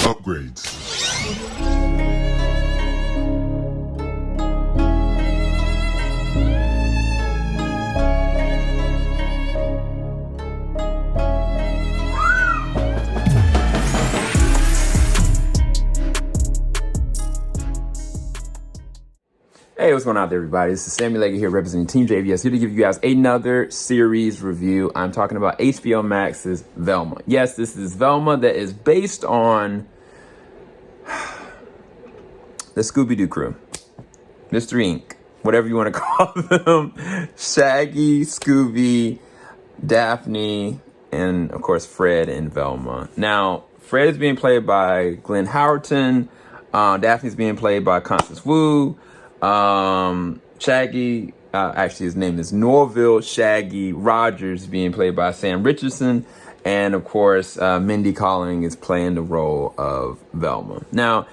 upgrades. Hey, what's going on there, everybody? This is Sammy Leggett here representing TeamJVS, here to give you guys another series review. I'm talking about HBO Max's Velma. Yes, this is Velma that is based on the Scooby-Doo crew, Mystery Inc., whatever you want to call them. Shaggy, Scooby, Daphne, and of course Fred and Velma. Now, Fred is being played by Glenn Howerton. Daphne's being played by Constance Wu. Shaggy, actually his name is Norville Shaggy Rogers, being played by Sam Richardson, and of course Mindy Kaling is playing the role of Velma. Now,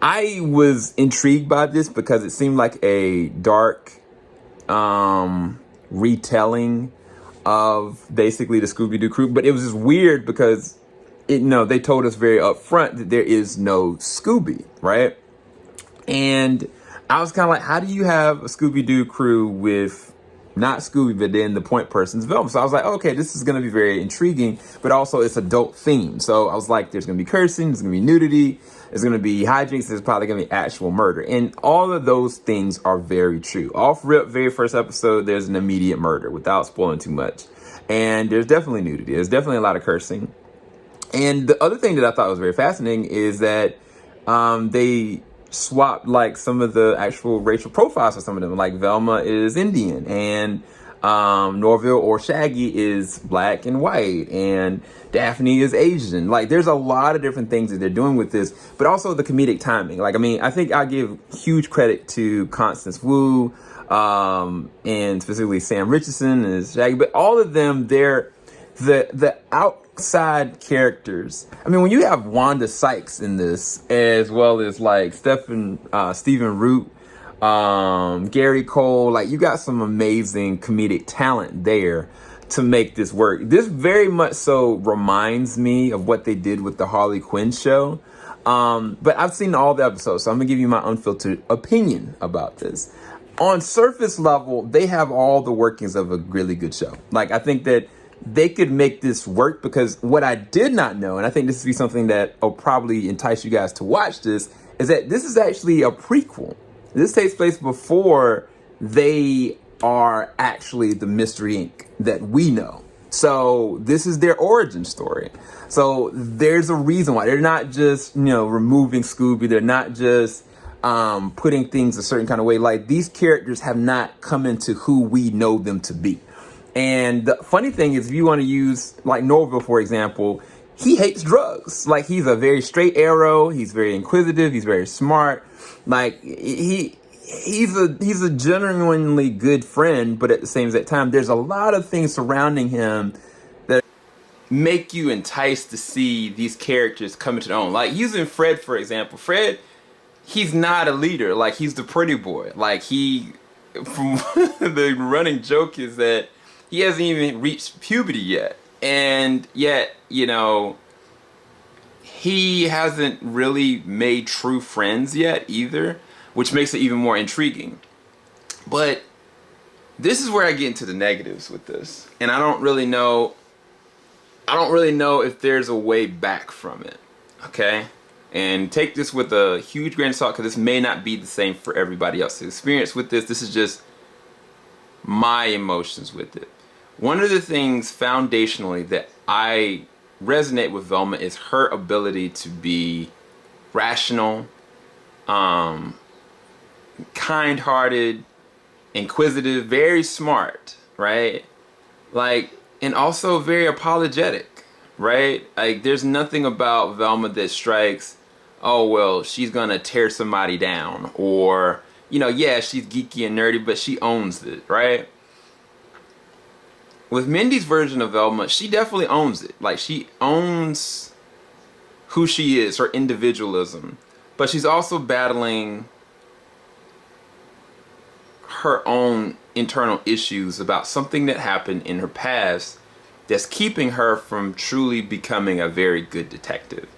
I was intrigued by this because it seemed like a dark retelling of basically the Scooby-Doo crew, but it was just weird because they told us very upfront that there is no Scooby, right? And I was kind of like, how do you have a Scooby-Doo crew with not Scooby, but then the point person's Velma? So I was like, okay, this is going to be very intriguing, but also it's adult themed. So I was like, there's going to be cursing, there's going to be nudity, there's going to be hijinks, there's probably going to be actual murder. And all of those things are very true. Off rip, very first episode, there's an immediate murder without spoiling too much. And there's definitely nudity. There's definitely a lot of cursing. And the other thing that I thought was very fascinating is that they swapped like some of the actual racial profiles for some of them. Like Velma is Indian, and Norville or Shaggy is black and white, and Daphne is Asian. Like, there's a lot of different things that they're doing with this, but also the comedic timing. Like, I mean, I think I give huge credit to Constance Wu, and specifically Sam Richardson as Shaggy, but all of them, they're the outside characters. I mean, when you have Wanda Sykes in this, as well as like Stephen Root, Gary Cole, like, you got some amazing comedic talent there to make this work. This very much so reminds me of what they did with the Harley Quinn show. But I've seen all the episodes, so I'm gonna give you my unfiltered opinion about this. On surface level, they have all the workings of a really good show. Like, I think that they could make this work, because what I did not know, and I think this will be something that will probably entice you guys to watch this, is that this is actually a prequel. This takes place before they are actually the Mystery Inc. that we know. So this is their origin story. So there's a reason why. They're not just, removing Scooby. They're not just putting things a certain kind of way. Like, these characters have not come into who we know them to be. And the funny thing is, if you want to use like Norville, for example, he hates drugs. Like, he's a very straight arrow. He's very inquisitive. He's very smart. Like, he's a genuinely good friend, but at the same time, there's a lot of things surrounding him that make you enticed to see these characters come into their own. Like, using Fred, for example. Fred, he's not a leader. Like, he's the pretty boy. Like, from the running joke is that he hasn't even reached puberty yet. And yet, he hasn't really made true friends yet either, which makes it even more intriguing. But this is where I get into the negatives with this. And I don't really know if there's a way back from it. Okay? And take this with a huge grain of salt, because this may not be the same for everybody else's experience with this. This is just my emotions with it. One of the things foundationally that I resonate with Velma is her ability to be rational, kind-hearted, inquisitive, very smart, right? Like, and also very apologetic, right? Like, there's nothing about Velma that strikes, oh, well, she's gonna tear somebody down, or, yeah, she's geeky and nerdy, but she owns it, right? With Mindy's version of Velma, she definitely owns it. Like, she owns who she is, her individualism. But she's also battling her own internal issues about something that happened in her past that's keeping her from truly becoming a very good detective.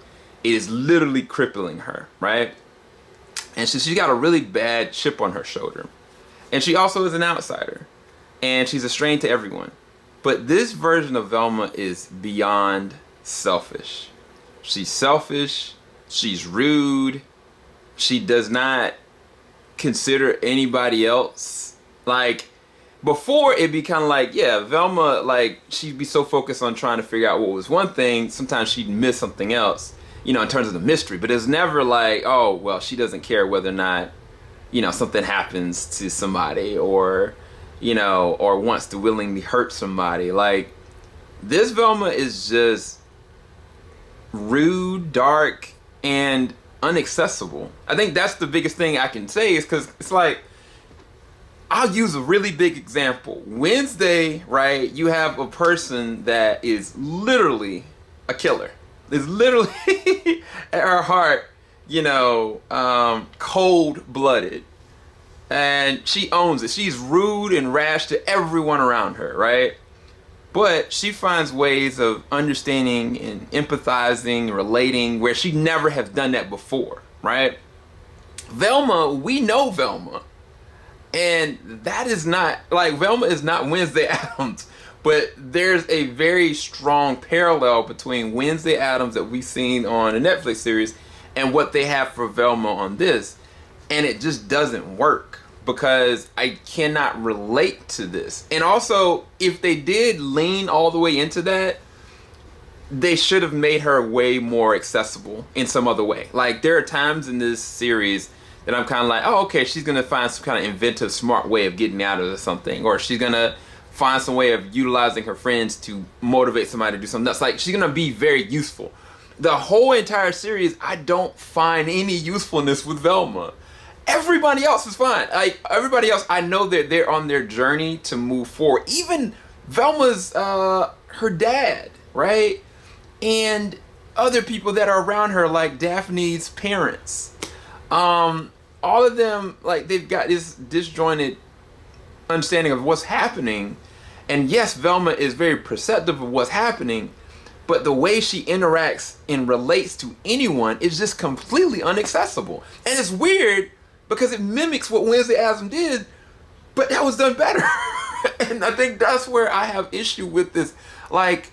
it is literally crippling her, right? And she's got a really bad chip on her shoulder. And she also is an outsider. And she's a strain to everyone. But this version of Velma is beyond selfish. She's selfish. She's rude. She does not consider anybody else. Like, before it'd be kind of like, yeah, Velma, like, she'd be so focused on trying to figure out what was one thing, sometimes she'd miss something else, you know, in terms of the mystery. But it's never like, oh, well, she doesn't care whether or not, you know, something happens to somebody, or, you know, or wants to willingly hurt somebody. Like, this Velma is just rude, dark, and unaccessible. I think that's the biggest thing I can say, is because it's like, I'll use a really big example. Wednesday, right, you have a person that is literally a killer. Is literally at her heart, you know, cold-blooded. And she owns it. She's rude and rash to everyone around her, right? But she finds ways of understanding and empathizing, relating, where she never has done that before, right? Velma, we know Velma. And that is not, like, Velma is not Wednesday Addams. But there's a very strong parallel between Wednesday Addams that we've seen on a Netflix series and what they have for Velma on this. And it just doesn't work, because I cannot relate to this. And also, if they did lean all the way into that, they should have made her way more accessible in some other way. Like, there are times in this series that I'm kind of like, oh, okay, she's going to find some kind of inventive, smart way of getting out of something. Or she's going to find some way of utilizing her friends to motivate somebody to do something else. Like, she's going to be very useful. The whole entire series, I don't find any usefulness with Velma. Everybody else is fine. Like, everybody else, I know that they're on their journey to move forward. Even Velma's, her dad, right? And other people that are around her, like Daphne's parents. All of them, like, they've got this disjointed understanding of what's happening. And yes, Velma is very perceptive of what's happening, but the way she interacts and relates to anyone is just completely inaccessible. And it's weird, because it mimics what Wednesday Addams did, but that was done better. And I think that's where I have issue with this. Like,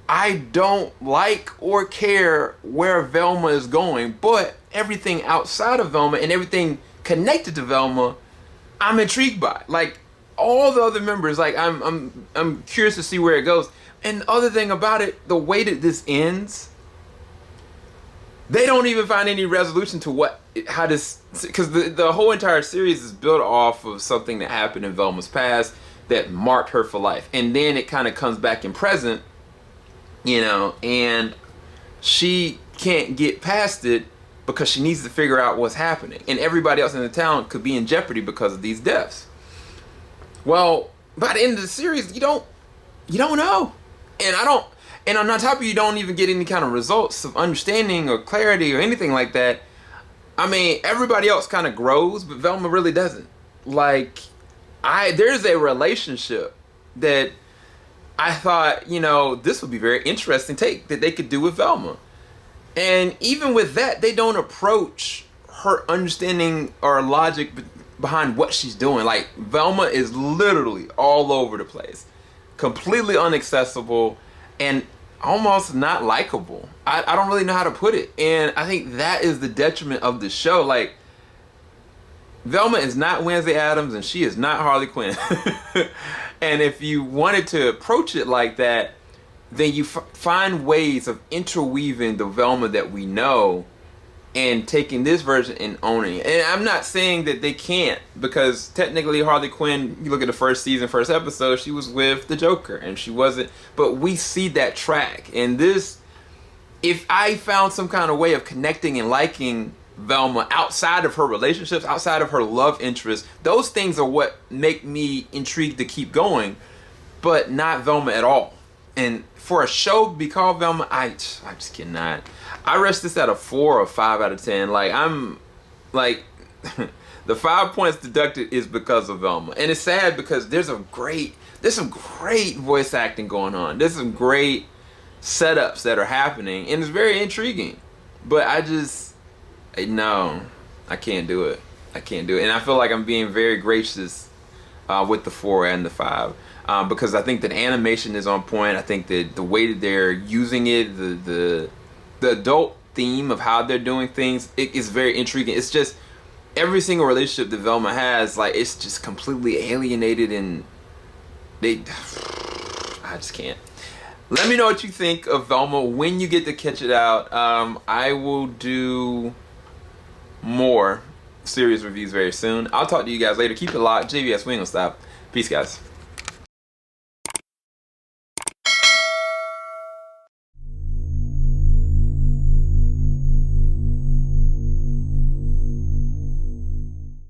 I don't like or care where Velma is going, but everything outside of Velma and everything connected to Velma, I'm intrigued by. Like, all the other members, like, I'm curious to see where it goes. And the other thing about it, the way that this ends, they don't even find any resolution to how this, because the whole entire series is built off of something that happened in Velma's past that marked her for life. And then it kind of comes back in present, you know, and she can't get past it because she needs to figure out what's happening. And everybody else in the town could be in jeopardy because of these deaths. Well, by the end of the series, you don't know. And on top of, you don't even get any kind of results of understanding or clarity or anything like that. I mean, everybody else kind of grows, but Velma really doesn't. Like, there's a relationship that I thought, you know, this would be very interesting take that they could do with Velma. And even with that, they don't approach her understanding or logic behind what she's doing. Like, Velma is literally all over the place, completely inaccessible, and almost not likable. I don't really know how to put it. And I think that is the detriment of the show. Like, Velma is not Wednesday Addams, and she is not Harley Quinn. And if you wanted to approach it like that, then you find ways of interweaving the Velma that we know and taking this version and owning it. And I'm not saying that they can't, because technically Harley Quinn, you look at the first season, first episode, she was with the Joker, and she wasn't, but we see that track. And this, if I found some kind of way of connecting and liking Velma outside of her relationships, outside of her love interests, those things are what make me intrigued to keep going, but not Velma at all. And for a show to be called Velma, I just cannot. I rest this at a 4 or 5 out of 10. Like, I'm like the 5 points deducted is because of Velma. And it's sad because there's some great voice acting going on. There's some great setups that are happening, and it's very intriguing. But no, I can't do it. I can't do it. And I feel like I'm being very gracious with the 4 and the 5. Because I think that animation is on point. I think that the way that they're using it, the adult theme of how they're doing things, it is very intriguing. It's just every single relationship that Velma has, like, it's just completely alienated, and I just can't. Let me know what you think of Velma when you get to catch it out. I will do more series reviews very soon. I'll talk to you guys later. Keep it locked. JVS, we ain't gonna stop. Peace, guys.